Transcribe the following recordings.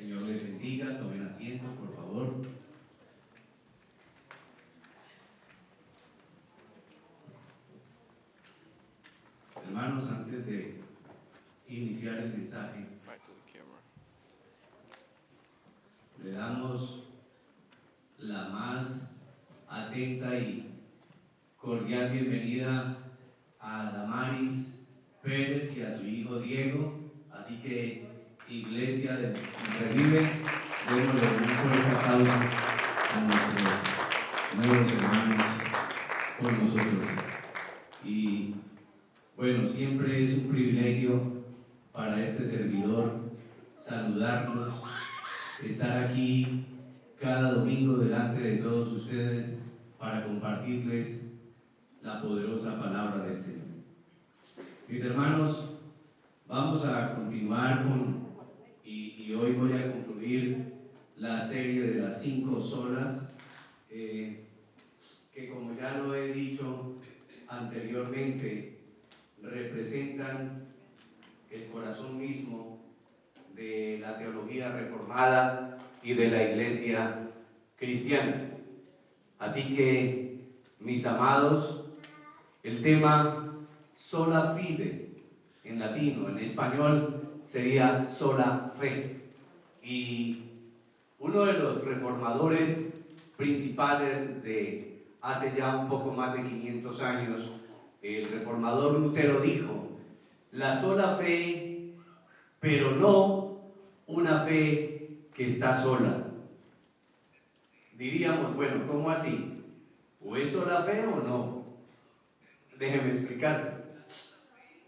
Señor les bendiga, tomen asiento, por favor. Hermanos, antes de iniciar el mensaje, le damos la más atenta y cordial bienvenida a Damaris Pérez y a su hijo Diego. Así que, Iglesia del Revive, démosle un fuerte aplauso a nuestros nuevos hermanos con nosotros. Y bueno, siempre es un privilegio para este servidor saludarlos, estar aquí cada domingo delante de todos ustedes para compartirles la poderosa palabra del Señor. Mis hermanos, vamos a continuar y hoy voy a concluir la serie de las 5 solas, que como ya lo he dicho anteriormente, representan el corazón mismo de la teología reformada y de la iglesia cristiana. Así que, mis amados, el tema sola fide, en latino, en español sería sola fe. Y uno de los reformadores principales de hace ya un poco más de 500 años, el reformador Lutero, dijo: la sola fe, pero no una fe que está sola. Diríamos, bueno, ¿cómo así? ¿O es sola fe o no? Déjeme explicarse.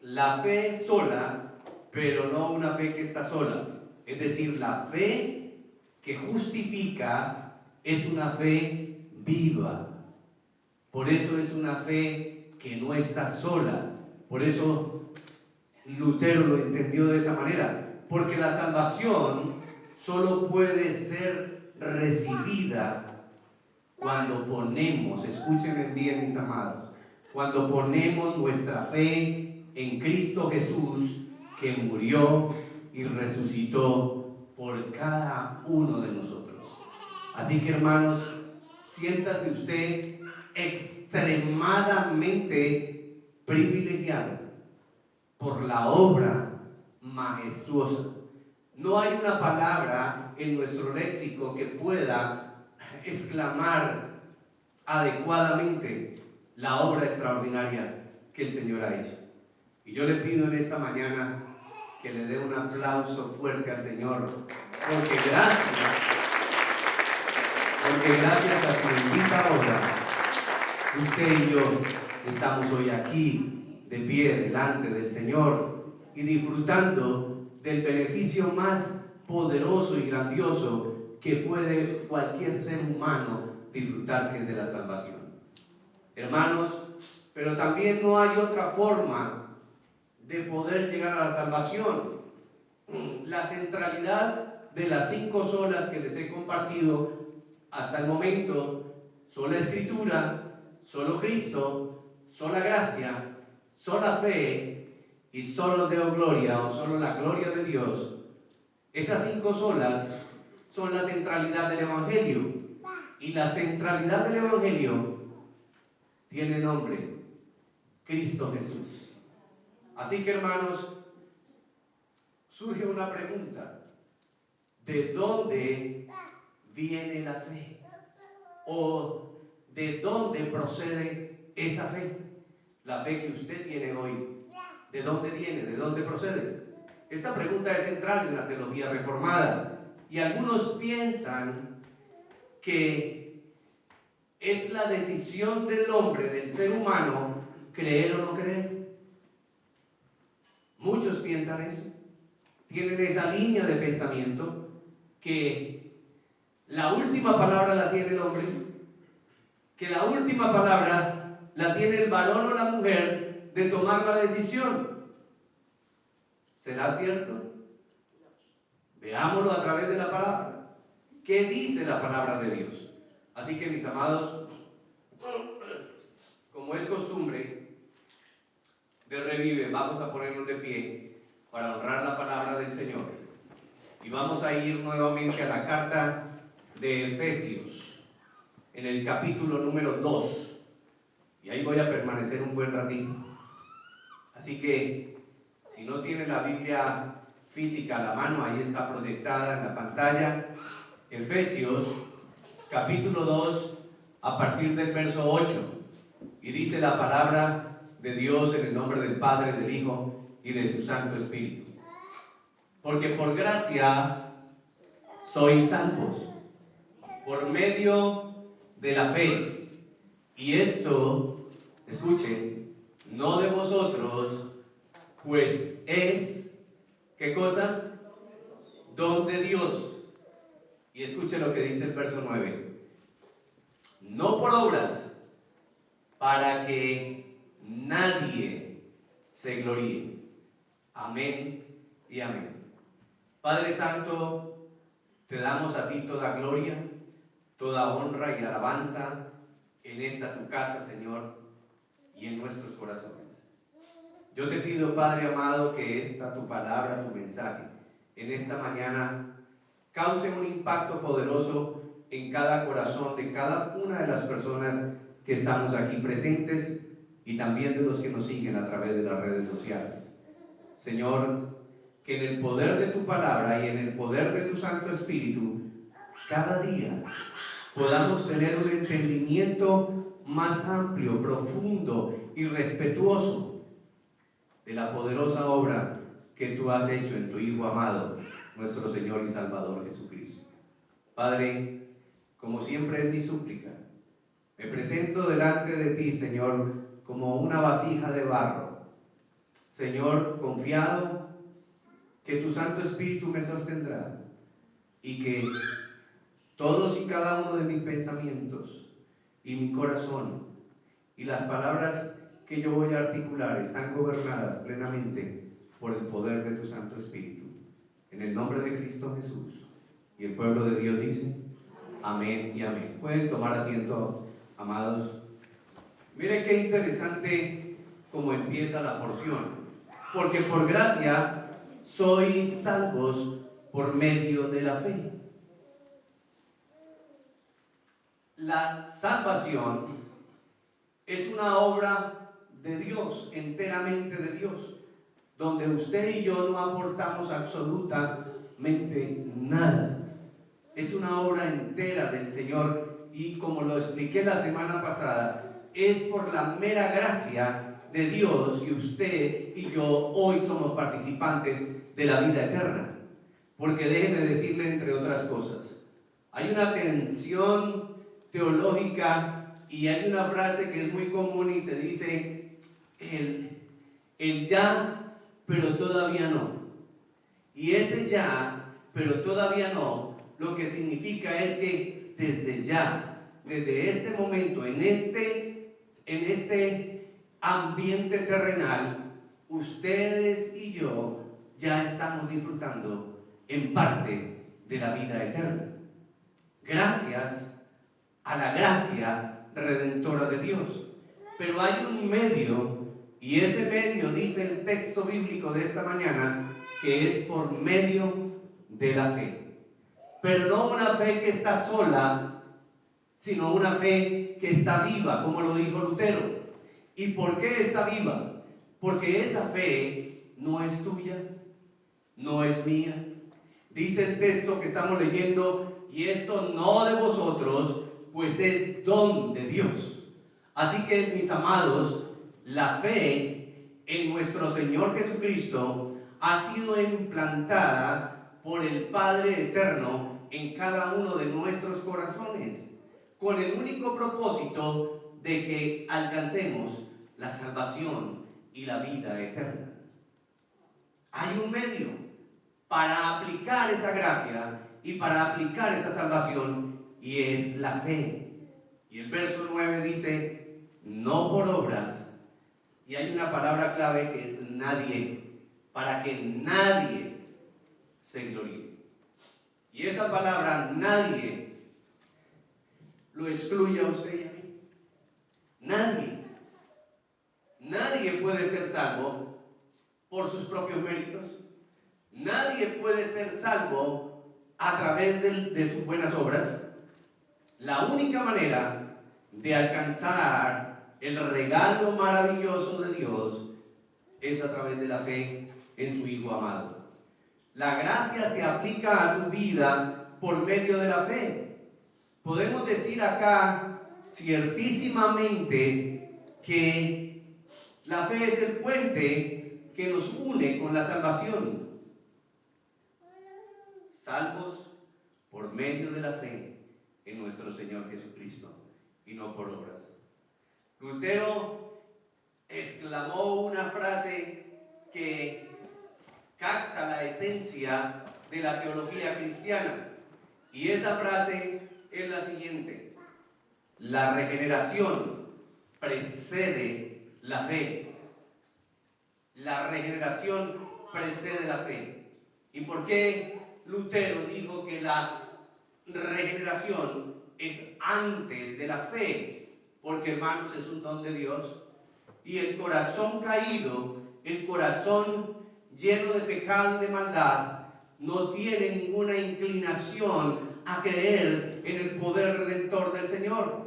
La fe sola, pero no una fe que está sola. Es decir, la fe que justifica es una fe viva. Por eso es una fe que no está sola. Por eso Lutero lo entendió de esa manera. Porque la salvación solo puede ser recibida cuando ponemos, escúchenme bien, mis amados, cuando ponemos nuestra fe en Cristo Jesús, que murió y resucitó por cada uno de nosotros. Así que, hermanos, siéntase usted extremadamente privilegiado por la obra majestuosa. No hay una palabra en nuestro léxico que pueda exclamar adecuadamente la obra extraordinaria que el Señor ha hecho. Y yo le pido en esta mañana que le dé un aplauso fuerte al Señor, porque gracias a su bendita obra, usted y yo estamos hoy aquí de pie delante del Señor y disfrutando del beneficio más poderoso y grandioso que puede cualquier ser humano disfrutar, que es de la salvación. Hermanos, pero también no hay otra forma de poder llegar a la salvación. La centralidad de las 5 solas que les he compartido hasta el momento: sola Escritura, solo Cristo, sola gracia, sola fe y solo Deo gloria, o solo la gloria de Dios. Esas 5 solas son la centralidad del Evangelio, y la centralidad del Evangelio tiene nombre: Cristo Jesús. Así que, hermanos, surge una pregunta: ¿de dónde viene la fe? ¿O de dónde procede esa fe? La fe que usted tiene hoy, ¿de dónde viene? ¿De dónde procede? Esta pregunta es central en la teología reformada, y algunos piensan que es la decisión del hombre, del ser humano, creer o no creer. Muchos piensan eso, tienen esa línea de pensamiento, que la última palabra la tiene el hombre, que la última palabra la tiene el varón o la mujer de tomar la decisión. ¿Será cierto? Veámoslo a través de la palabra. ¿Qué dice la palabra de Dios? Así que, mis amados, como es costumbre de Revive, vamos a ponernos de pie para honrar la palabra del Señor. Y vamos a ir nuevamente a la carta de Efesios, en el capítulo número 2. Y ahí voy a permanecer un buen ratito. Así que, si no tiene la Biblia física a la mano, ahí está proyectada en la pantalla. Efesios, capítulo 2, a partir del verso 8. Y dice la palabra de Dios en el nombre del Padre, del Hijo y de su Santo Espíritu. Porque por gracia sois salvos, por medio de la fe. Y esto, escuchen, no de vosotros, pues es, ¿qué cosa? Don de Dios. Y escuchen lo que dice el verso 9. No por obras, para que nadie se gloríe. Amén y amén. Padre Santo, te damos a ti toda gloria, toda honra y alabanza en esta tu casa, Señor, y en nuestros corazones. Yo te pido, Padre amado, que esta tu palabra, tu mensaje, en esta mañana, cause un impacto poderoso en cada corazón de cada una de las personas que estamos aquí presentes y también de los que nos siguen a través de las redes sociales. Señor, que en el poder de tu palabra y en el poder de tu Santo Espíritu, cada día podamos tener un entendimiento más amplio, profundo y respetuoso de la poderosa obra que tú has hecho en tu Hijo amado, nuestro Señor y Salvador Jesucristo. Padre, como siempre es mi súplica, me presento delante de ti, Señor, como una vasija de barro. Señor, confiado que tu Santo Espíritu me sostendrá y que todos y cada uno de mis pensamientos y mi corazón y las palabras que yo voy a articular están gobernadas plenamente por el poder de tu Santo Espíritu. En el nombre de Cristo Jesús. Y el pueblo de Dios dice, amén y amén. Pueden tomar asiento, amados. Miren qué interesante cómo empieza la porción. Porque por gracia sois salvos por medio de la fe. La salvación es una obra de Dios, enteramente de Dios, donde usted y yo no aportamos absolutamente nada. Es una obra entera del Señor y, como lo expliqué la semana pasada, es por la mera gracia de Dios que usted y yo hoy somos participantes de la vida eterna. Porque déjeme decirle, entre otras cosas, hay una tensión teológica y hay una frase que es muy común y se dice el ya, pero todavía no. Y ese ya, pero todavía no, lo que significa es que desde ya, desde este momento, en este ambiente terrenal, ustedes y yo ya estamos disfrutando en parte de la vida eterna. Gracias a la gracia redentora de Dios. Pero hay un medio, y ese medio dice el texto bíblico de esta mañana, que es por medio de la fe. Pero no una fe que está sola, sino una fe que está viva, como lo dijo Lutero. ¿Y por qué está viva? Porque esa fe no es tuya, no es mía. Dice el texto que estamos leyendo, y esto no de vosotros, pues es don de Dios. Así que, mis amados, la fe en nuestro Señor Jesucristo ha sido implantada por el Padre Eterno en cada uno de nuestros corazones, con el único propósito de que alcancemos la salvación y la vida eterna. Hay un medio para aplicar esa gracia y para aplicar esa salvación, y es la fe. Y el verso 9 dice, no por obras, y hay una palabra clave que es nadie, para que nadie se gloríe. Y esa palabra nadie lo excluye a usted y a mí. Nadie. Nadie puede ser salvo por sus propios méritos. Nadie puede ser salvo a través de sus buenas obras. La única manera de alcanzar el regalo maravilloso de Dios es a través de la fe en su Hijo amado. La gracia se aplica a tu vida por medio de la fe. Podemos decir acá ciertísimamente que la fe es el puente que nos une con la salvación. Salvos por medio de la fe en nuestro Señor Jesucristo y no por obras. Lutero exclamó una frase que capta la esencia de la teología cristiana, y esa frase es la siguiente: la regeneración precede la fe. La regeneración precede la fe. ¿Y por qué Lutero dijo que la regeneración es antes de la fe? Porque, hermanos, es un don de Dios, y el corazón caído, el corazón lleno de pecado y de maldad, no tiene ninguna inclinación a creer en el poder redentor del Señor.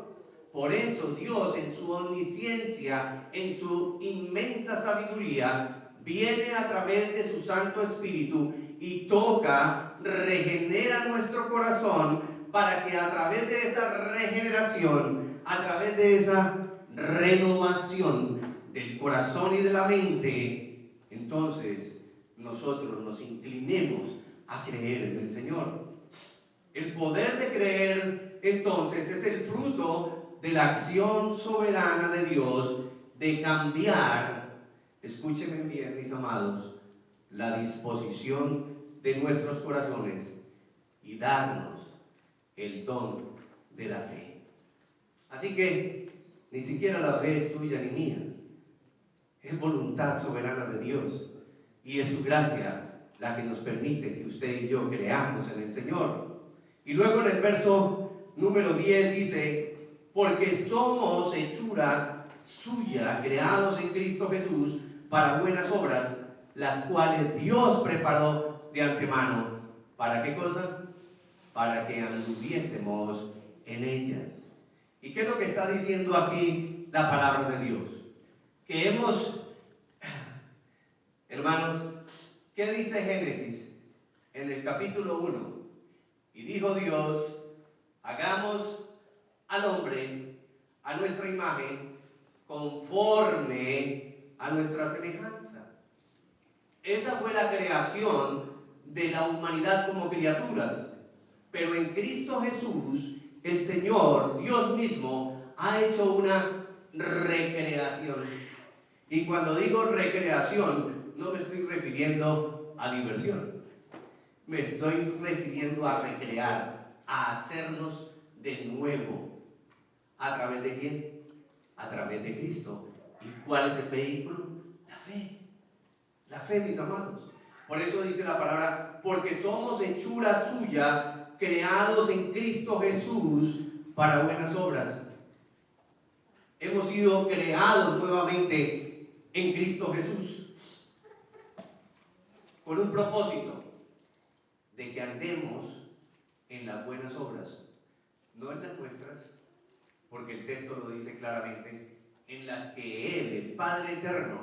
Por eso Dios, en su omnisciencia, en su inmensa sabiduría, viene a través de su Santo Espíritu y toca, regenera nuestro corazón, para que a través de esa regeneración, a través de esa renovación del corazón y de la mente, entonces nosotros nos inclinemos a creer en el Señor. El poder de creer, entonces, es el fruto de la acción soberana de Dios de cambiar, escúchenme bien, mis amados, la disposición de nuestros corazones y darnos el don de la fe. Así que ni siquiera la fe es tuya ni mía, es voluntad soberana de Dios, y es su gracia la que nos permite que usted y yo creamos en el Señor. Y luego en el verso número 10 dice: porque somos hechura suya, creados en Cristo Jesús para buenas obras, las cuales Dios preparó de antemano. ¿Para qué cosa? Para que anduviésemos en ellas. ¿Y qué es lo que está diciendo aquí la palabra de Dios? Que hemos, hermanos, ¿qué dice Génesis en el capítulo 1? Y dijo Dios: hagamos al hombre a nuestra imagen, conforme a nuestra semejanza. Esa fue la creación de la humanidad como criaturas. Pero en Cristo Jesús, el Señor, Dios mismo, ha hecho una recreación. Y cuando digo recreación, no me estoy refiriendo a diversión. Me estoy refiriendo a recrear, a hacernos de nuevo. ¿A través de quién? A través de Cristo. ¿Y cuál es el vehículo? La fe. La fe, mis amados. Por eso dice la palabra: porque somos hechura suya, creados en Cristo Jesús para buenas obras. Hemos sido creados nuevamente en Cristo Jesús con un propósito: de que andemos en las buenas obras, no en las nuestras, porque el texto lo dice claramente, en las que Él, el Padre Eterno,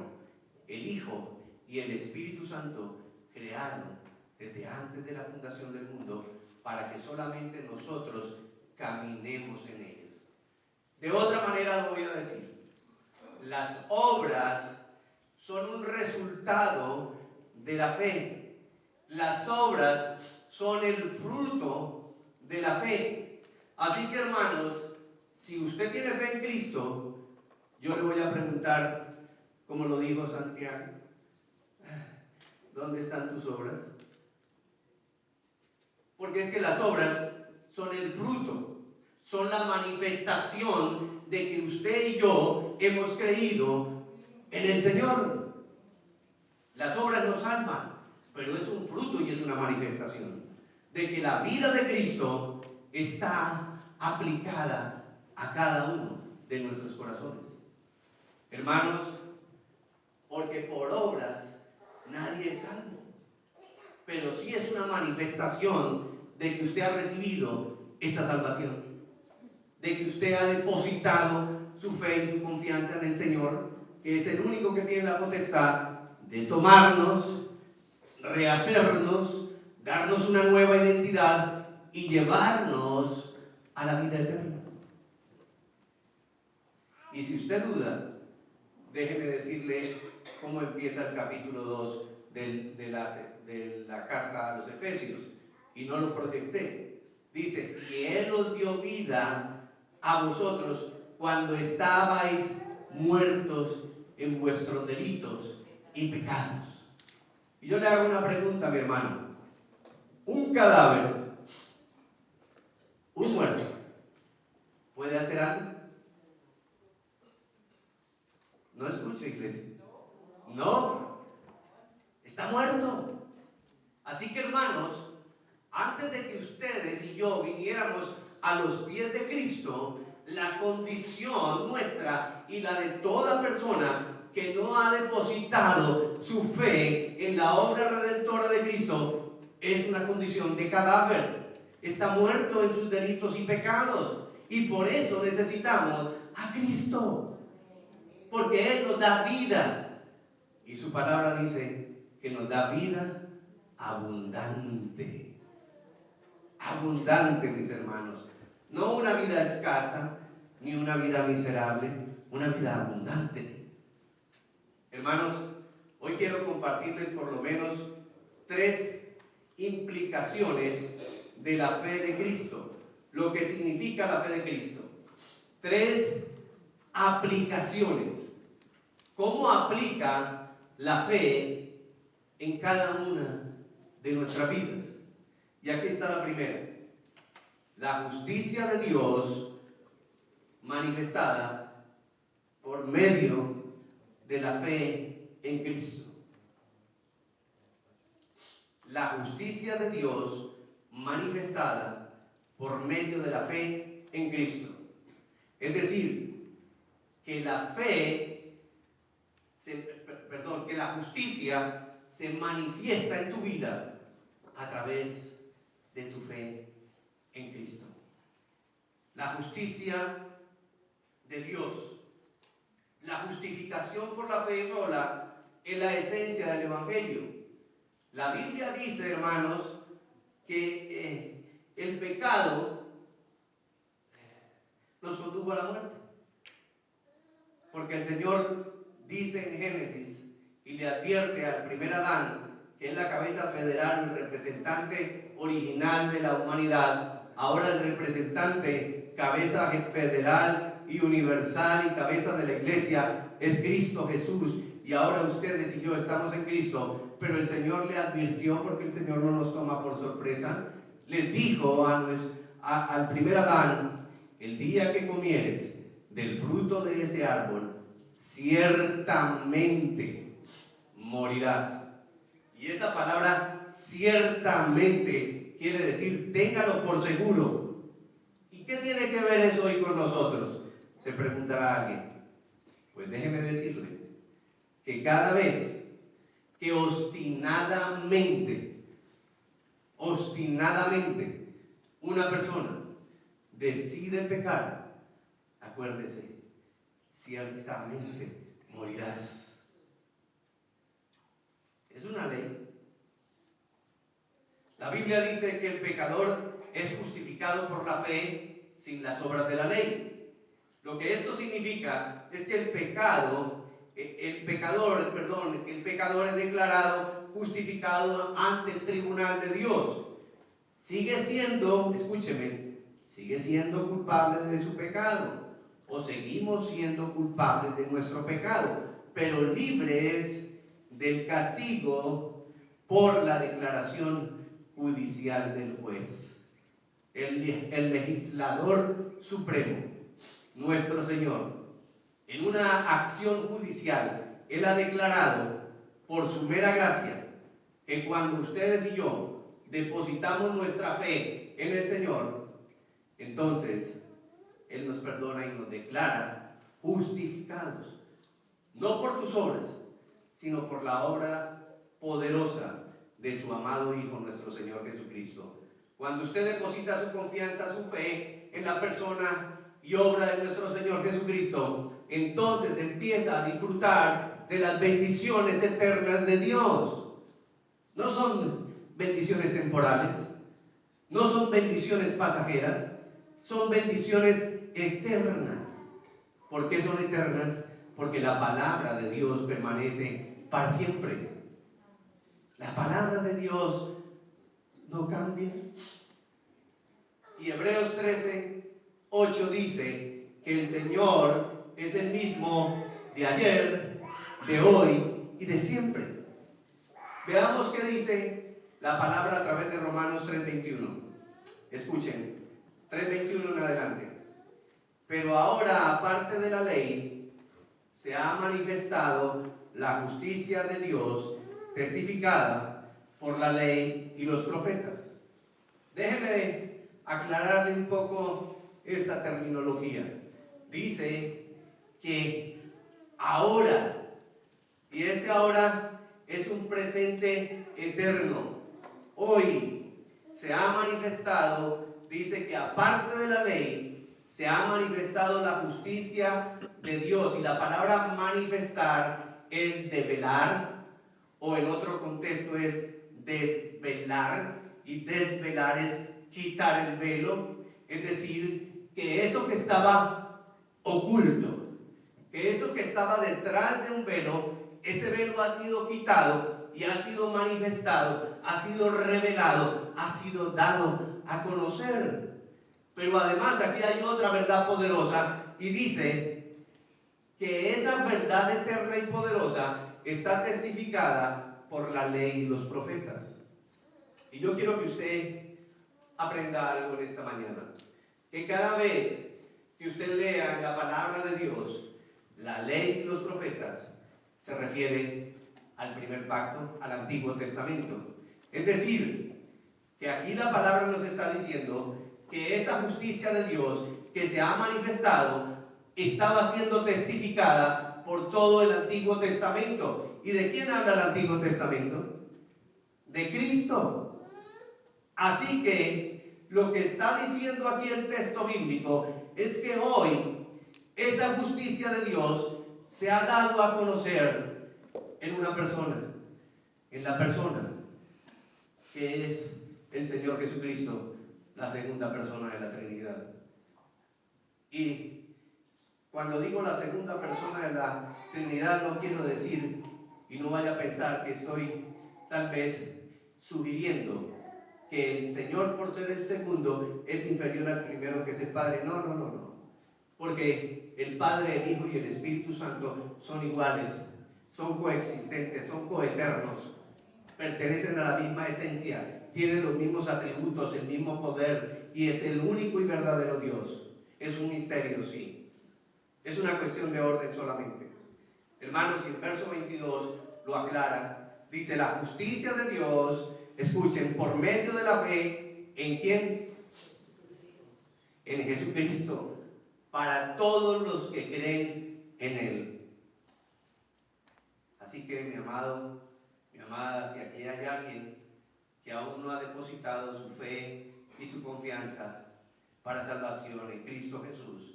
el Hijo y el Espíritu Santo crearon desde antes de la fundación del mundo, para que solamente nosotros caminemos en ellas. De otra manera lo voy a decir: las obras son un resultado de la fe. Las obras son el fruto de la fe. Así que, hermanos, si usted tiene fe en Cristo, yo le voy a preguntar, como lo dijo Santiago: ¿dónde están tus obras? Porque es que las obras son el fruto, son la manifestación de que usted y yo hemos creído en el Señor. Las obras nos salvan, pero es un fruto y es una manifestación de que la vida de Cristo está aplicada a cada uno de nuestros corazones. Hermanos, porque por obras nadie es salvo, pero sí es una manifestación de que usted ha recibido esa salvación, de que usted ha depositado su fe y su confianza en el Señor, que es el único que tiene la potestad de tomarnos, rehacernos, darnos una nueva identidad y llevarnos a la vida eterna. Y si usted duda, déjeme decirle cómo empieza el capítulo 2 de la carta a los Efesios, y no lo proyecté. Dice, y Él os dio vida a vosotros cuando estabais muertos en vuestros delitos y pecados. Y yo le hago una pregunta, mi hermano. Un cadáver, un muerto, ¿puede hacer algo? No escuche, iglesia. No, está muerto. Así que, hermanos, antes de que ustedes y yo viniéramos a los pies de Cristo, la condición nuestra y la de toda persona que no ha depositado su fe en la obra redentora de Cristo es una condición de cadáver. Está muerto en sus delitos y pecados, y por eso necesitamos a Cristo, porque Él nos da vida, y su palabra dice que nos da vida abundante. Abundante, mis hermanos. No una vida escasa, ni una vida miserable, una vida abundante. Hermanos, hoy quiero compartirles por lo menos 3 implicaciones de la fe de Cristo, lo que significa la fe de Cristo. 3 aplicaciones. ¿Cómo aplica la fe en cada una de nuestras vidas? Y aquí está la primera. La justicia de Dios manifestada por medio de la fe en Cristo. La justicia de Dios manifestada por medio de la fe en Cristo. Es decir, que la fe, que la justicia se manifiesta en tu vida a través de tu fe en Cristo. La justicia de Dios, la justificación por la fe sola es la esencia del Evangelio. La Biblia dice, hermanos, que el pecado nos condujo a la muerte, porque el Señor dice en Génesis y le advierte al primer Adán, que es la cabeza federal, el representante original de la humanidad, ahora el representante, cabeza federal y universal y cabeza de la iglesia es Cristo Jesús, y ahora ustedes y yo estamos en Cristo, pero el Señor le advirtió, porque el Señor no nos toma por sorpresa, le dijo al primer Adán, el día que comieres del fruto de ese árbol, ciertamente morirás. Y esa palabra ciertamente quiere decir, téngalo por seguro. ¿Y qué tiene que ver eso hoy con nosotros? Se preguntará alguien. Pues déjeme decirle que cada vez que obstinadamente una persona decide pecar, acuérdese, ciertamente morirás. Es una ley. La Biblia dice que el pecador es justificado por la fe sin las obras de la ley. Lo que esto significa es que el pecador es declarado justificado ante el tribunal de Dios. Sigue siendo, escúcheme, sigue siendo culpable de su pecado, o seguimos siendo culpables de nuestro pecado, pero libres del castigo por la declaración judicial del juez. El legislador supremo, nuestro Señor, en una acción judicial, Él ha declarado por su mera gracia que cuando ustedes y yo depositamos nuestra fe en el Señor, entonces Él nos perdona y nos declara justificados, no por tus obras, sino por la obra poderosa de su amado Hijo, nuestro Señor Jesucristo. Cuando usted deposita su confianza, su fe en la persona y obra de nuestro Señor Jesucristo, entonces empieza a disfrutar de las bendiciones eternas de Dios. No son bendiciones temporales, no son bendiciones pasajeras, son bendiciones eternas. ¿Por qué son eternas? Porque la palabra de Dios permanece para siempre. La palabra de Dios no cambia. Y Hebreos 13:8 dice que el Señor es el mismo de ayer, de hoy y de siempre. Veamos qué dice la palabra a través de Romanos 3:21. Escuchen, 3:21 en adelante. Pero ahora, aparte de la ley, se ha manifestado la justicia de Dios, testificada por la ley y los profetas. Déjeme aclararle un poco esta terminología. Dice que ahora, y ese ahora es un presente eterno. Hoy se ha manifestado, dice que aparte de la ley, se ha manifestado la justicia de Dios. Y la palabra manifestar es develar, o en otro contexto es desvelar, y desvelar es quitar el velo, es decir, que eso que estaba oculto, que eso que estaba detrás de un velo, ese velo ha sido quitado y ha sido manifestado, ha sido revelado, ha sido dado a conocer. Pero además aquí hay otra verdad poderosa y dice que esa verdad eterna y poderosa está testificada por la ley y los profetas. Y yo quiero que usted aprenda algo en esta mañana, que cada vez que usted lea en la palabra de Dios la ley y los profetas, se refiere al primer pacto, al Antiguo Testamento. Es decir, que aquí la palabra nos está diciendo que esa justicia de Dios que se ha manifestado estaba siendo testificada por todo el Antiguo Testamento. ¿Y de quién habla el Antiguo Testamento? De Cristo. Así que lo que está diciendo aquí el texto bíblico es que hoy esa justicia de Dios se ha dado a conocer en una persona, en la persona que es el Señor Jesucristo, la segunda persona de la Trinidad. Y cuando digo la segunda persona de la Trinidad, no quiero decir, y no vaya a pensar que estoy tal vez sugiriendo que el Señor, por ser el segundo, es inferior al primero, que es el Padre. No. Porque el Padre, el Hijo y el Espíritu Santo son iguales, son coexistentes, son coeternos, pertenecen a la misma esencia, tienen los mismos atributos, el mismo poder, y es el único y verdadero Dios. Es un misterio, sí. Es una cuestión de orden solamente. Hermanos, y el verso 22 lo aclara. Dice, la justicia de Dios, escuchen, por medio de la fe, ¿en quién? En Jesucristo, para todos los que creen en Él. Así que, mi amado, mi amada, si aquí hay alguien que aún no ha depositado su fe y su confianza para salvación en Cristo Jesús,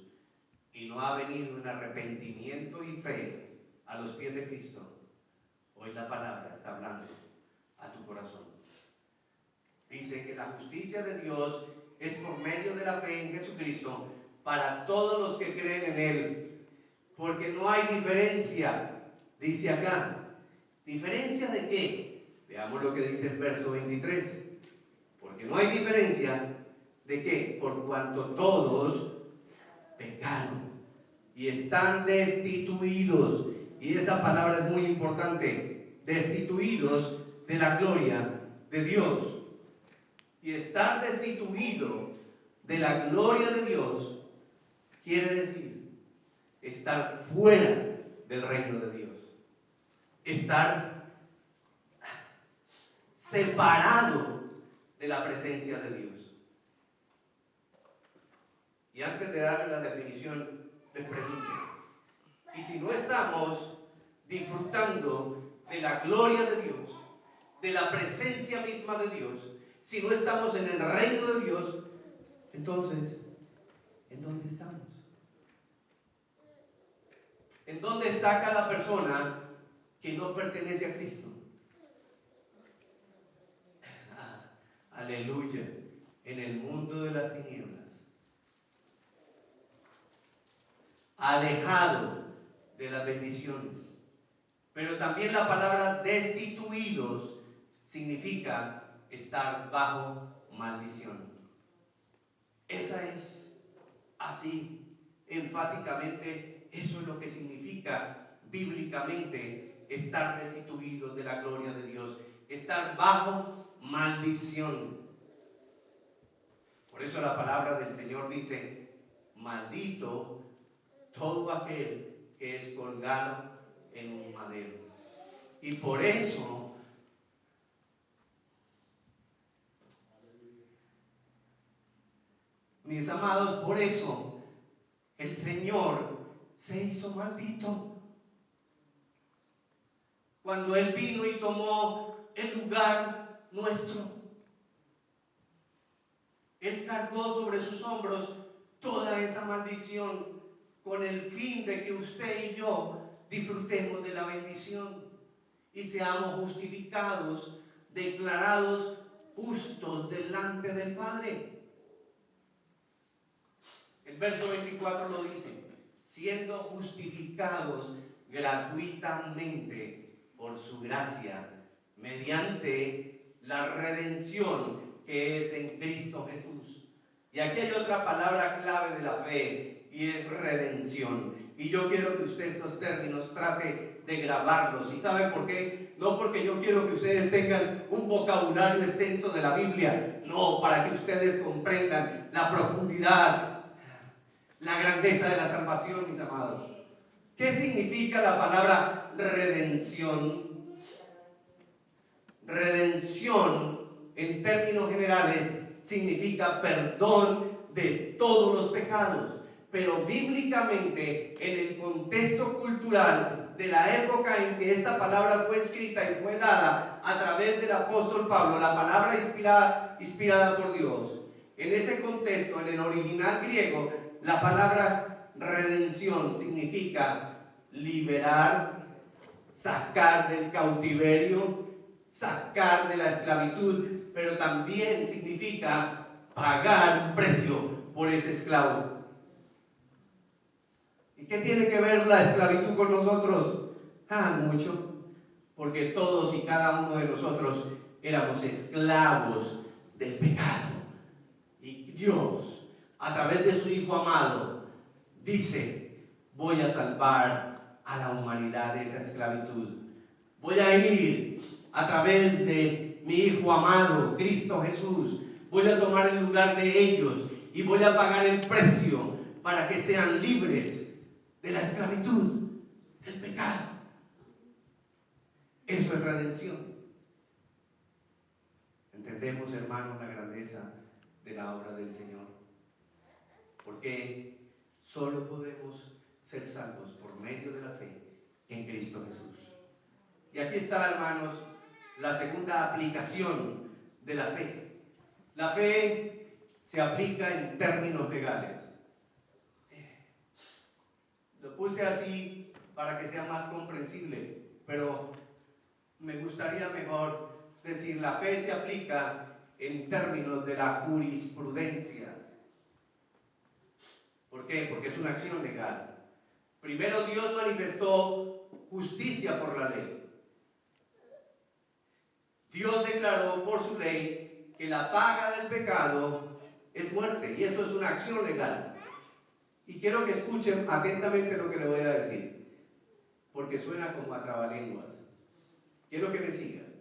y no ha venido en arrepentimiento y fe a los pies de Cristo, hoy la palabra está hablando a tu corazón. Dice que la justicia de Dios es por medio de la fe en Jesucristo para todos los que creen en Él, porque no hay diferencia, dice acá. ¿Diferencia de qué? Veamos lo que dice el verso 23. Porque no hay diferencia de qué, por cuanto todos pecaron y están destituidos, y esa palabra es muy importante, destituidos de la gloria de Dios. Y estar destituido de la gloria de Dios quiere decir estar fuera del reino de Dios, estar separado de la presencia de Dios. Y antes de darle la definición, les pregunto, ¿y si no estamos disfrutando de la gloria de Dios, de la presencia misma de Dios? si no estamos en el reino de Dios, entonces, ¿en dónde estamos? ¿En dónde está cada persona que no pertenece a Cristo? Aleluya, en el mundo de las tinieblas, alejado de las bendiciones. Pero también la palabra destituidos significa estar bajo maldición. Esa es así, enfáticamente, eso es lo que significa bíblicamente estar destituidos de la gloria de Dios, estar bajo maldición. Por eso la palabra del Señor dice: maldito todo aquel que es colgado en un madero. Y por eso, mis amados, por eso el Señor se hizo maldito. Cuando Él vino y tomó el lugar nuestro, Él cargó sobre sus hombros toda esa maldición con el fin de que usted y yo disfrutemos de la bendición y seamos justificados, declarados justos delante del Padre. El verso 24 lo dice: siendo justificados gratuitamente por su gracia, mediante la redención que es en Cristo Jesús. Y aquí hay otra palabra clave de la fe, y es redención. Y yo quiero que usted esos términos trate de grabarlos. ¿Y saben por qué? No porque yo quiero que ustedes tengan un vocabulario extenso de la Biblia, no, para que ustedes comprendan la profundidad, la grandeza de la salvación, mis amados. ¿Qué significa la palabra redención? Redención, en términos generales, significa perdón de todos los pecados. Pero bíblicamente, en el contexto cultural de la época en que esta palabra fue escrita y fue dada a través del apóstol Pablo, la palabra inspirada por Dios, en ese contexto, en el original griego, la palabra redención significa liberar, sacar del cautiverio, sacar de la esclavitud, pero también significa pagar un precio por ese esclavo. ¿Y qué tiene que ver la esclavitud con nosotros? Mucho, porque todos y cada uno de nosotros éramos esclavos del pecado. Y Dios, a través de su Hijo amado, dice: voy a salvar a la humanidad de esa esclavitud. Voy a ir a través de mi Hijo amado, Cristo Jesús. Voy a tomar el lugar de ellos y voy a pagar el precio para que sean libres de la esclavitud, del pecado. Eso es redención. ¿Entendemos, hermanos, la grandeza de la obra del Señor? Porque solo podemos ser salvos por medio de la fe en Cristo Jesús. Y aquí está, hermanos, la segunda aplicación de la fe. La fe se aplica en términos legales. Lo puse así para que sea más comprensible, pero me gustaría mejor decir: la fe se aplica en términos de la jurisprudencia. ¿Por qué? Porque es una acción legal. Primero, Dios manifestó justicia por la ley. Dios declaró por su ley que la paga del pecado es muerte, y esto es una acción legal. Y quiero que escuchen atentamente lo que le voy a decir, porque suena como a trabalenguas. Quiero que me sigan.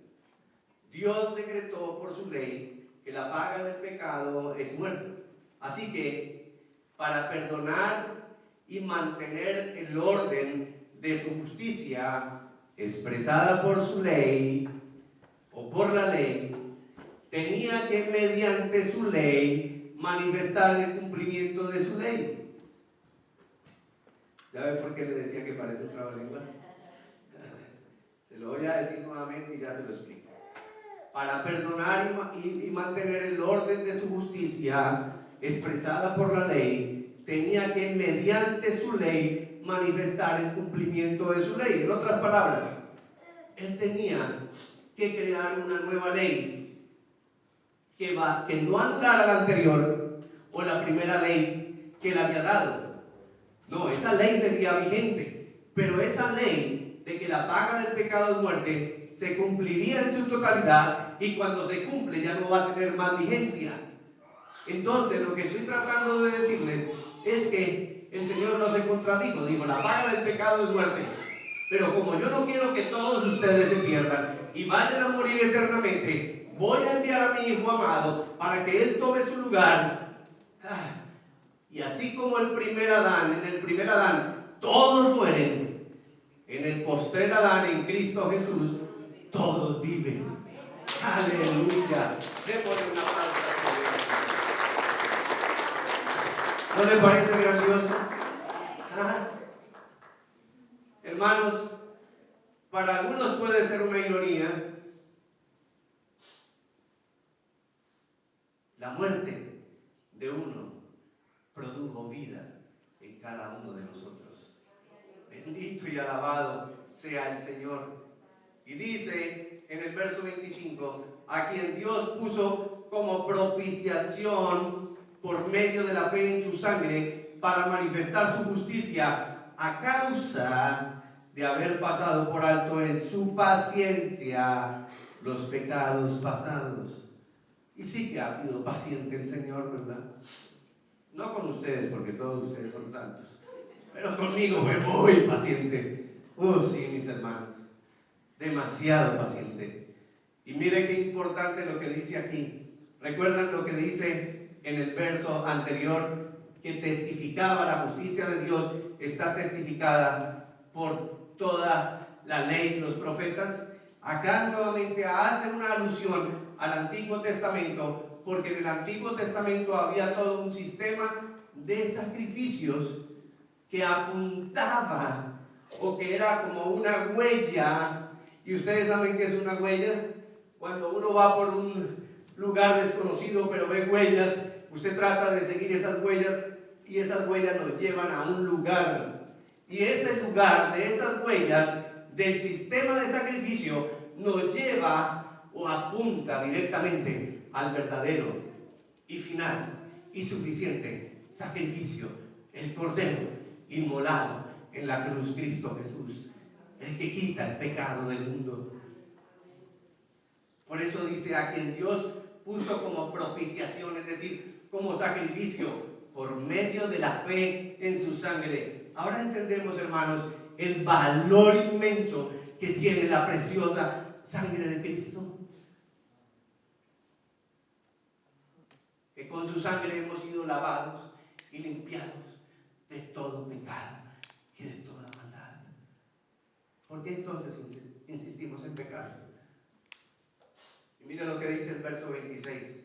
Dios decretó por su ley que la paga del pecado es muerte. Así que, para perdonar y mantener el orden de su justicia expresada por su ley o por la ley, tenía que, mediante su ley, manifestar el cumplimiento de su ley. ¿Ya ve por qué le decía que parece un trabalengua? Se lo voy a decir nuevamente y ya se lo explico. para perdonar y mantener el orden de su justicia expresada por la ley, tenía que mediante su ley manifestar el cumplimiento de su ley. En otras palabras, él tenía que crear una nueva ley que no anulara la anterior o la primera ley que le había dado. No, esa ley seguía vigente, pero esa ley de que la paga del pecado es muerte se cumpliría en su totalidad, y cuando se cumple ya no va a tener más vigencia. Entonces lo que estoy tratando de decirles es que el Señor no se contradijo, dijo: la paga del pecado es muerte, pero como yo no quiero que todos ustedes se pierdan y vayan a morir eternamente, voy a enviar a mi Hijo amado para que Él tome su lugar. Y así como en el primer Adán todos mueren, en el postrer Adán, en Cristo Jesús, todos viven. Aleluya. Démosle una palabra. ¿No le parece grandioso? Hermanos, para algunos puede ser una ironía. La muerte de uno produjo vida en cada uno de nosotros. Bendito y alabado sea el Señor. Y dice en el verso 25: a quien Dios puso como propiciación por medio de la fe en su sangre, para manifestar su justicia, a causa de haber pasado por alto en su paciencia los pecados pasados. Y sí que ha sido paciente el Señor, ¿verdad? No con ustedes, porque todos ustedes son santos, pero conmigo fue muy paciente. Sí, mis hermanos, demasiado paciente. Y mire qué importante lo que dice aquí. ¿Recuerdan lo que dice en el verso anterior? Que testificaba la justicia de Dios, está testificada por toda la ley y los profetas. Acá nuevamente hace una alusión al Antiguo Testamento, porque en el Antiguo Testamento había todo un sistema de sacrificios que apuntaba, o que era como una huella. Y ustedes saben qué es una huella. Cuando uno va por un lugar desconocido pero ve huellas, usted trata de seguir esas huellas, y esas huellas nos llevan a un lugar, y ese lugar de esas huellas del sistema de sacrificio nos lleva o apunta directamente al verdadero y final y suficiente sacrificio, el Cordero inmolado en la cruz, Cristo Jesús, el que quita el pecado del mundo. Por eso dice: a quien Dios puso como propiciación, es decir, como sacrificio, por medio de la fe en su sangre. Ahora entendemos, hermanos, el valor inmenso que tiene la preciosa sangre de Cristo. Que con su sangre hemos sido lavados y limpiados de todo pecado y de toda maldad. ¿Por qué entonces insistimos en pecar? Y mira lo que dice el verso 26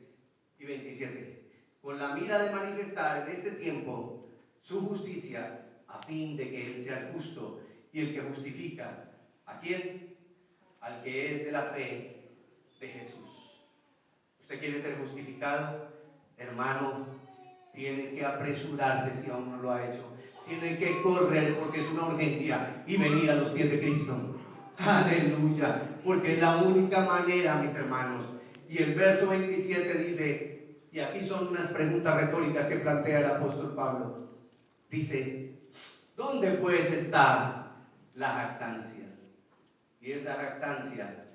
y 27. Con la mira de manifestar en este tiempo su justicia, a fin de que Él sea el justo y el que justifica. ¿A quién? Al que es de la fe de Jesús. ¿Usted quiere ser justificado? Hermano, tiene que apresurarse si aún no lo ha hecho. Tiene que correr, porque es una urgencia, y venir a los pies de Cristo. Aleluya, porque es la única manera, mis hermanos. Y el verso 27 dice, y aquí son unas preguntas retóricas que plantea el apóstol Pablo. Dice: ¿dónde pues está la jactancia? Y esa jactancia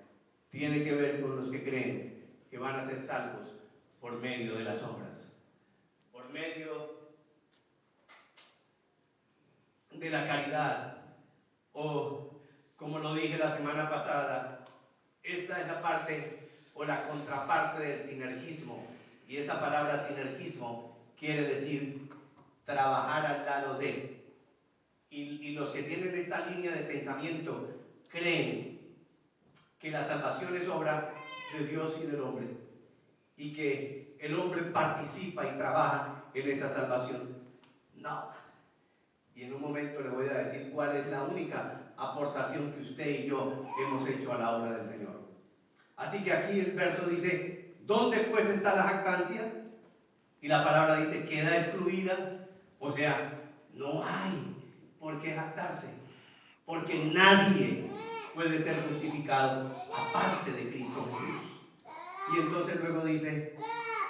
tiene que ver con los que creen que van a ser salvos por medio de las obras, por medio de la caridad, o como lo dije la semana pasada, esta es la parte o la contraparte del sinergismo, y esa palabra sinergismo quiere decir trabajar al lado de. Y los que tienen esta línea de pensamiento creen que la salvación es obra de Dios y del hombre, y que el hombre participa y trabaja en esa salvación. No. Y en un momento le voy a decir cuál es la única aportación que usted y yo hemos hecho a la obra del Señor. Así que aquí el verso dice, ¿dónde pues está la jactancia? Y la palabra dice, queda excluida. O sea, no hay por qué jactarse, porque nadie puede ser justificado aparte de Cristo Jesús. Y entonces luego dice,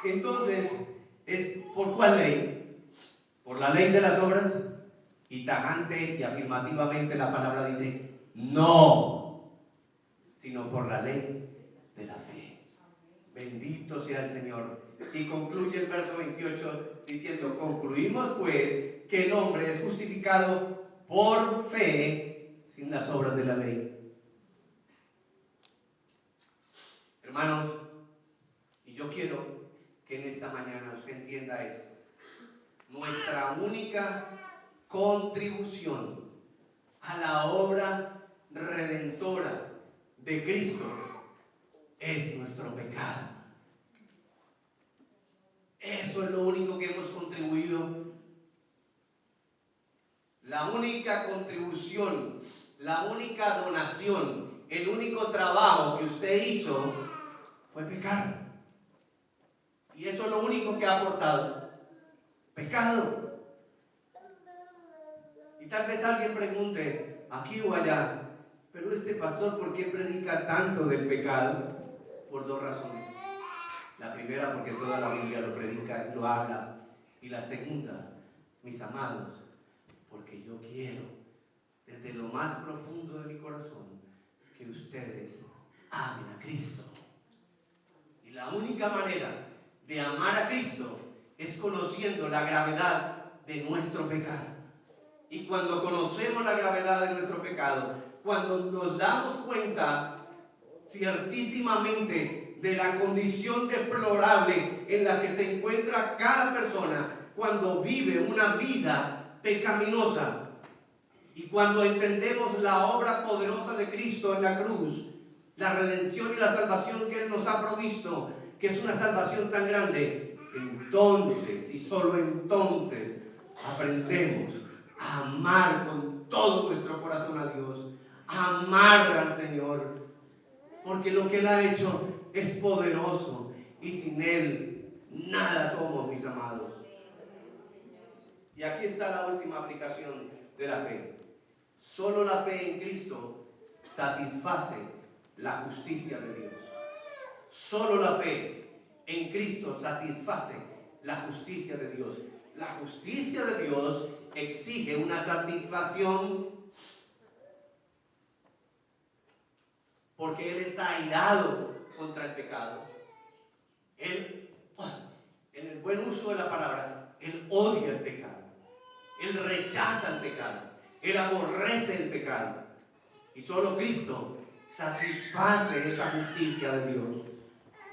entonces, ¿es por cuál ley? ¿Por la ley de las obras? Y tajante y afirmativamente la palabra dice, no, sino por la ley de la fe. Bendito sea el Señor. Y concluye el verso 28 diciendo, concluimos pues que el hombre es justificado por fe sin las obras de la ley. Hermanos, y yo quiero que en esta mañana usted entienda esto. Nuestra única contribución a la obra redentora de Cristo es nuestro pecado. Eso es lo único que hemos contribuido. La única contribución, la única donación, el único trabajo que usted hizo fue pecar. Y eso es lo único que ha aportado. Pecado. Y tal vez alguien pregunte, aquí o allá, pero este pastor, ¿por qué predica tanto del pecado? Por dos razones. La primera, porque toda la Biblia lo predica y lo habla. Y la segunda, mis amados, porque yo quiero, desde lo más profundo de mi corazón, que ustedes amen a Cristo. Y la única manera de amar a Cristo es conociendo la gravedad de nuestro pecado. Y cuando conocemos la gravedad de nuestro pecado, cuando nos damos cuenta ciertísimamente de la condición deplorable en la que se encuentra cada persona cuando vive una vida pecaminosa, y cuando entendemos la obra poderosa de Cristo en la cruz, la redención y la salvación que Él nos ha provisto, que es una salvación tan grande, entonces y solo entonces aprendemos a amar con todo nuestro corazón a Dios, a amar al Señor, porque lo que Él ha hecho es poderoso y sin Él nada somos, mis amados. Y aquí está la última aplicación de la fe. Solo la fe en Cristo satisface la justicia de Dios. Solo la fe en Cristo satisface la justicia de Dios. La justicia de Dios exige una satisfacción porque Él está airado contra el pecado. Él, en el buen uso de la palabra, Él odia el pecado. Él rechaza el pecado. Él aborrece el pecado. Y solo Cristo satisface esa justicia de Dios.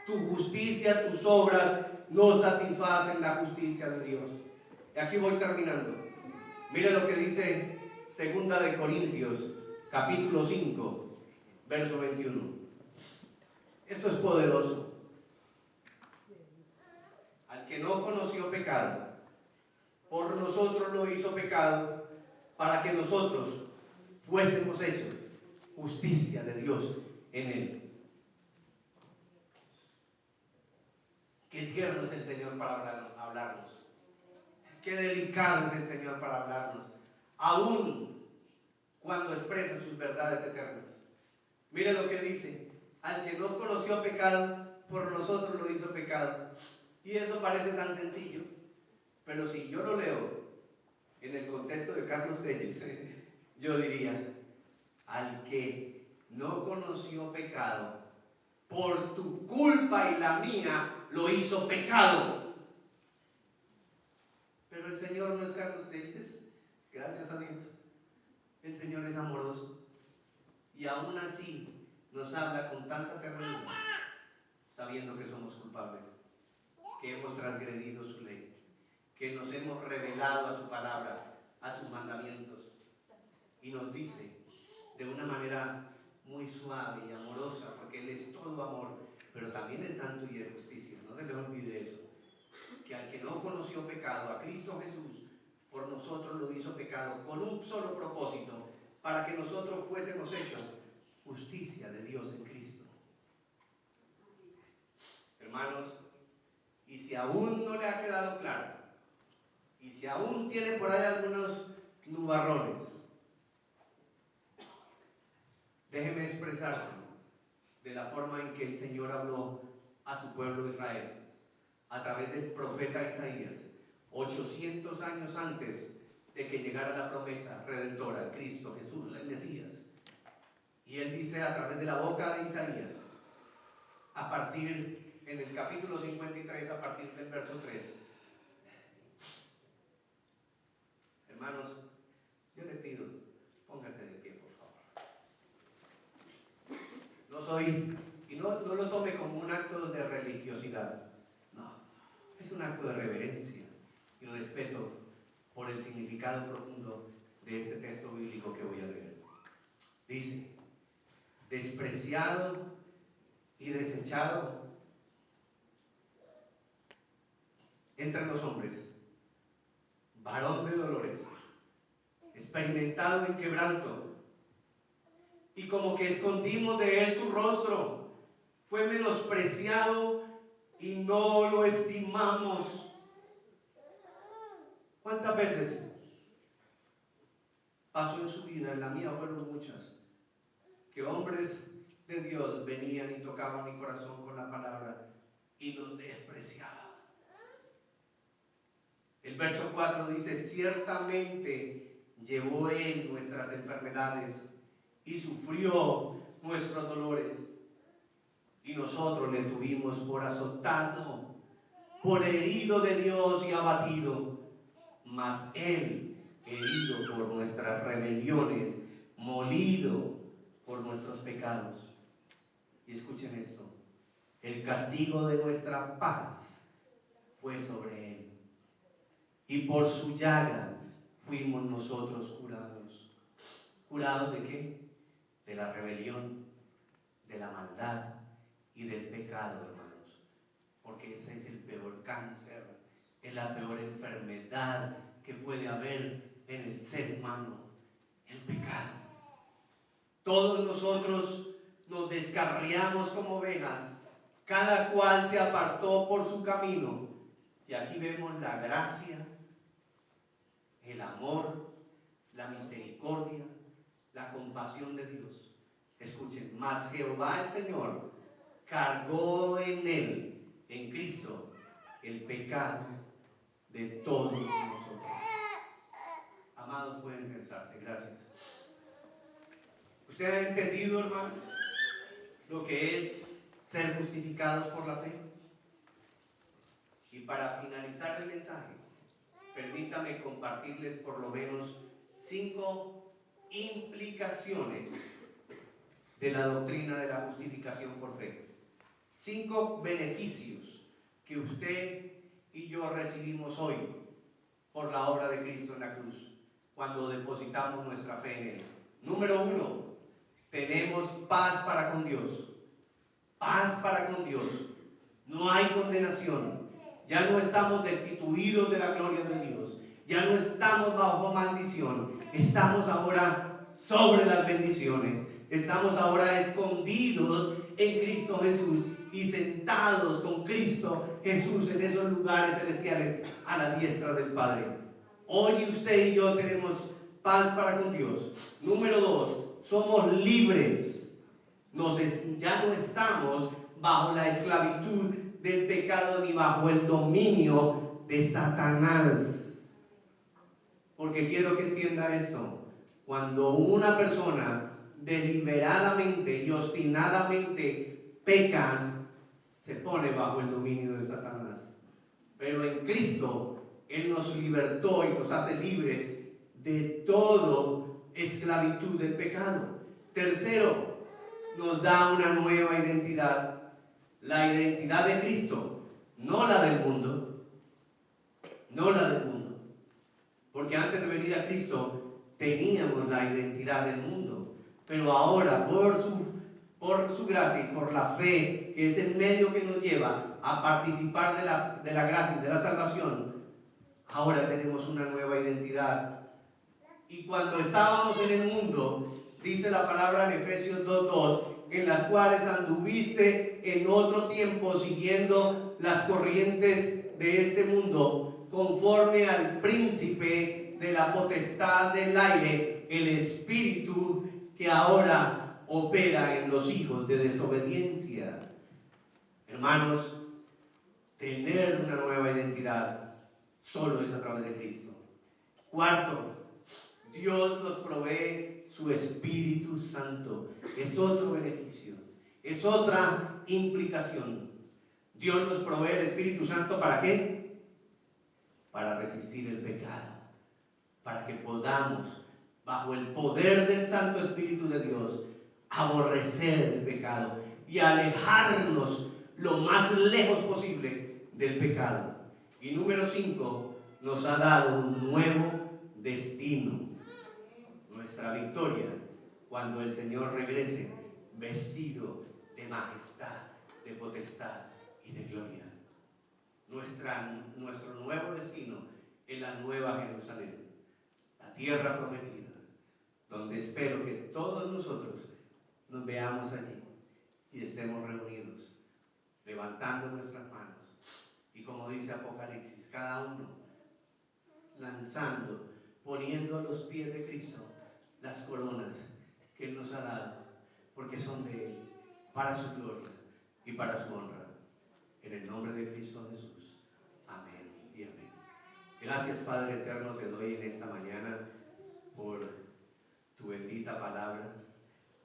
Tu justicia, tus obras no satisfacen la justicia de Dios. Y aquí voy terminando. Mira lo que dice 2 de Corintios, capítulo 5, verso 21. Esto es poderoso. Al que no conoció pecado, por nosotros lo hizo pecado, para que nosotros fuésemos hechos justicia de Dios en Él. Qué tierno es el Señor para hablarnos. Qué delicado es el Señor para hablarnos, aún cuando expresa sus verdades eternas. Mire lo que dice: al que no conoció pecado, por nosotros lo hizo pecado. Y eso parece tan sencillo, pero si yo lo leo en el contexto de Carlos Telles, yo diría: al que no conoció pecado, por tu culpa y la mía, lo hizo pecado. Pero el Señor no es Carlos Telles, gracias a Dios. El Señor es amoroso y aún así nos habla con tanta ternura, sabiendo que somos culpables, que hemos transgredido su ley, que nos hemos rebelado a su palabra, a sus mandamientos, y nos dice de una manera muy suave y amorosa, porque Él es todo amor, pero también es santo y de justicia. No se le olvide eso, que al que no conoció pecado, a Cristo Jesús, por nosotros lo hizo pecado, con un solo propósito, para que nosotros fuésemos hechos justicia de Dios en Cristo. Hermanos, y si aún no le ha quedado claro, y si aún tiene por ahí algunos nubarrones, déjeme expresárselo de la forma en que el Señor habló a su pueblo Israel a través del profeta Isaías, 800 años antes de que llegara la promesa redentora, Cristo Jesús, el Mesías. Y él dice a través de la boca de Isaías, a partir, en el capítulo 53, a partir del verso 3. Hermanos, yo le pido, póngase de pie, por favor. No soy, y no lo tome como un acto de religiosidad, no, es un acto de reverencia y respeto por el significado profundo de este texto bíblico que voy a leer. Dice: despreciado y desechado entre los hombres, varón de dolores, experimentado en quebranto, y como que escondimos de él su rostro, fue menospreciado y no lo estimamos. ¿Cuántas veces pasó en su vida? En la mía fueron muchas, que hombres de Dios venían y tocaban mi corazón con la palabra y los despreciaban. El verso 4 dice: ciertamente llevó él nuestras enfermedades y sufrió nuestros dolores, y nosotros le tuvimos por azotado, por herido de Dios y abatido. Mas él, herido por nuestras rebeliones, molido por nuestros pecados. Y escuchen esto: el castigo de nuestra paz fue sobre él, y por su llaga fuimos nosotros curados. ¿Curados de qué? De la rebelión, de la maldad y del pecado, hermanos. Porque ese es el peor cáncer, es la peor enfermedad que puede haber en el ser humano, el pecado. Todos nosotros nos descarriamos como ovejas, cada cual se apartó por su camino. Y aquí vemos la gracia, el amor, la misericordia, la compasión de Dios. Escuchen: mas Jehová el Señor cargó en él, en Cristo, el pecado de todos nosotros. Amados, pueden sentarse. Gracias. ¿Usted ha entendido, hermano, lo que es ser justificados por la fe? Y para finalizar el mensaje, permítame compartirles por lo menos 5 implicaciones de la doctrina de la justificación por fe. 5 beneficios que usted y yo recibimos hoy por la obra de Cristo en la cruz, cuando depositamos nuestra fe en él. Número 1, tenemos paz para con Dios. Paz para con Dios. No hay condenación. Ya no estamos destituidos de la gloria de Dios. Ya no estamos bajo maldición. Estamos ahora sobre las bendiciones. Estamos ahora escondidos en Cristo Jesús y sentados con Cristo Jesús en esos lugares celestiales a la diestra del Padre. Hoy usted y yo tenemos paz para con Dios. Número 2, somos libres. Ya no estamos bajo la esclavitud del pecado ni bajo el dominio de Satanás. Porque quiero que entienda esto: cuando una persona deliberadamente y obstinadamente peca, se pone bajo el dominio de Satanás. Pero en Cristo Él nos libertó y nos hace libres de toda esclavitud del pecado. Tercero, nos da una nueva identidad. La identidad de Cristo, no la del mundo. No la del mundo. Porque antes de venir a Cristo teníamos la identidad del mundo. Pero ahora, por su gracia y por la fe, que es el medio que nos lleva a participar de la gracia y de la salvación, ahora tenemos una nueva identidad. Y cuando estábamos en el mundo, dice la palabra en Efesios 2:2, en las cuales anduviste en otro tiempo siguiendo las corrientes de este mundo, conforme al príncipe de la potestad del aire, el espíritu que ahora opera en los hijos de desobediencia. Hermanos, tener una nueva identidad solo es a través de Cristo. Cuarto, Dios nos provee su Espíritu Santo. Es otro beneficio, es otra implicación. Dios nos provee el Espíritu Santo, ¿para qué? Para resistir el pecado, para que podamos, bajo el poder del Santo Espíritu de Dios, aborrecer el pecado y alejarnos lo más lejos posible del pecado. Y número 5, nos ha dado un nuevo destino. Nuestra victoria cuando el Señor regrese vestido de majestad, de potestad y de gloria. Nuestro nuevo destino es la nueva Jerusalén, la tierra prometida, donde espero que todos nosotros nos veamos allí y estemos reunidos, levantando nuestras manos y, como dice Apocalipsis, cada uno lanzando, poniendo a los pies de Cristo las coronas que Él nos ha dado, porque son de Él, para su gloria y para su honra. En el nombre de Cristo Jesús. Amén y amén. Gracias, Padre eterno, te doy en esta mañana por tu bendita palabra,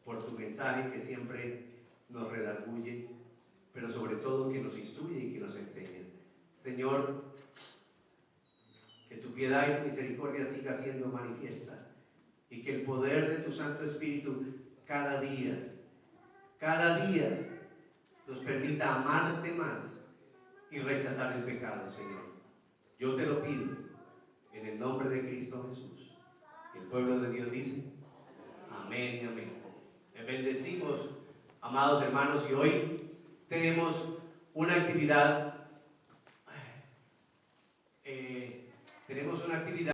por tu mensaje que siempre nos redarguye, pero sobre todo que nos instruye y que nos enseña. Señor, que tu piedad y tu misericordia siga siendo manifiesta y que el poder de tu Santo Espíritu cada día nos permita amarte más y rechazar el pecado, Señor. Yo te lo pido en el nombre de Cristo Jesús. Y el pueblo de Dios dice: amén y amén. Les bendecimos, amados hermanos, y hoy tenemos una actividad